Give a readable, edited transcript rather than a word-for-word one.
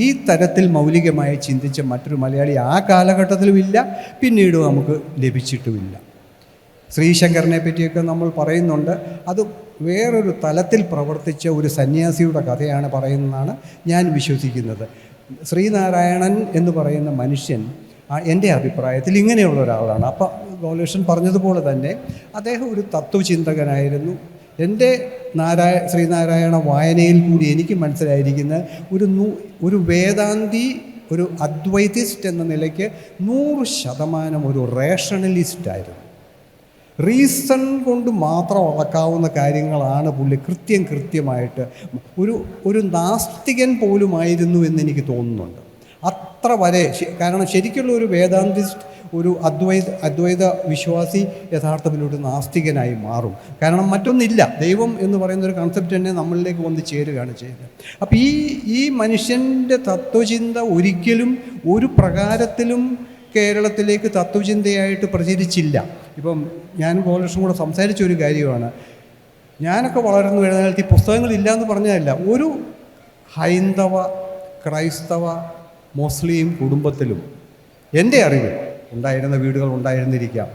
ഈ തരത്തിൽ മൗലികമായി ചിന്തിച്ച മറ്റൊരു മലയാളി ആ കാലഘട്ടത്തിലുമില്ല, പിന്നീട് നമുക്ക് ലഭിച്ചിട്ടുമില്ല. ശ്രീശങ്കരനെ പറ്റിയൊക്കെ നമ്മൾ പറയുന്നുണ്ട്. അത് വേറൊരു തലത്തിൽ പ്രവർത്തിച്ച ഒരു സന്യാസിയുടെ കഥയാണ് പറയുന്നതാണ് ഞാൻ വിശ്വസിക്കുന്നത്. ശ്രീനാരായണൻ എന്ന് പറയുന്ന മനുഷ്യൻ എൻ്റെ അഭിപ്രായത്തിൽ ഇങ്ങനെയുള്ള ഒരാളാണ്. അപ്പം ഗോപാലകൃഷ്ണൻ പറഞ്ഞതുപോലെ തന്നെ അദ്ദേഹം ഒരു തത്വചിന്തകനായിരുന്നു. എൻ്റെ ശ്രീനാരായണ വായനയിൽ കൂടി എനിക്ക് മനസ്സിലായിരിക്കുന്ന ഒരു വേദാന്തി, ഒരു അദ്വൈതിസ്റ്റ് എന്ന നിലയ്ക്ക് 100% ഒരു റേഷണലിസ്റ്റായിരുന്നു. റീസൺ കൊണ്ട് മാത്രം അളക്കാവുന്ന കാര്യങ്ങളാണ് പുള്ളി കൃത്യമായിട്ട് ഒരു നാസ്തികൻ പോലുമായിരുന്നു എന്നെനിക്ക് തോന്നുന്നുണ്ട്. അത്ര വരെ, കാരണം ശരിക്കുള്ള ഒരു വേദാന്തിസ്റ്റ്, ഒരു അദ്വൈത വിശ്വാസി യഥാർത്ഥത്തിലൊരു നാസ്തികനായി മാറും. കാരണം മറ്റൊന്നില്ല, ദൈവം എന്ന് പറയുന്ന ഒരു കൺസെപ്റ്റ് തന്നെ നമ്മളിലേക്ക് വന്ന് ചേരുകയാണ് ചെയ്യുന്നത്. അപ്പം ഈ മനുഷ്യൻ്റെ തത്വചിന്ത ഒരിക്കലും ഒരു പ്രകാരത്തിലും കേരളത്തിലേക്ക് തത്വചിന്തയായിട്ട് പ്രചരിച്ചില്ല. ഇപ്പം ഞാൻ ഗോപാലകൃഷ്ണൻ കൂടെ സംസാരിച്ചൊരു കാര്യമാണ്, ഞാനൊക്കെ വളർന്നു വരുന്ന കാലത്ത് ഈ പുസ്തകങ്ങളില്ല എന്ന് പറഞ്ഞതല്ല, ഒരു ഹൈന്ദവ, ക്രൈസ്തവ, മുസ്ലിം കുടുംബത്തിലും എൻ്റെ അറിവിൽ ഉണ്ടായിരുന്ന വീടുകൾ ഉണ്ടായിരുന്നിരിക്കാം.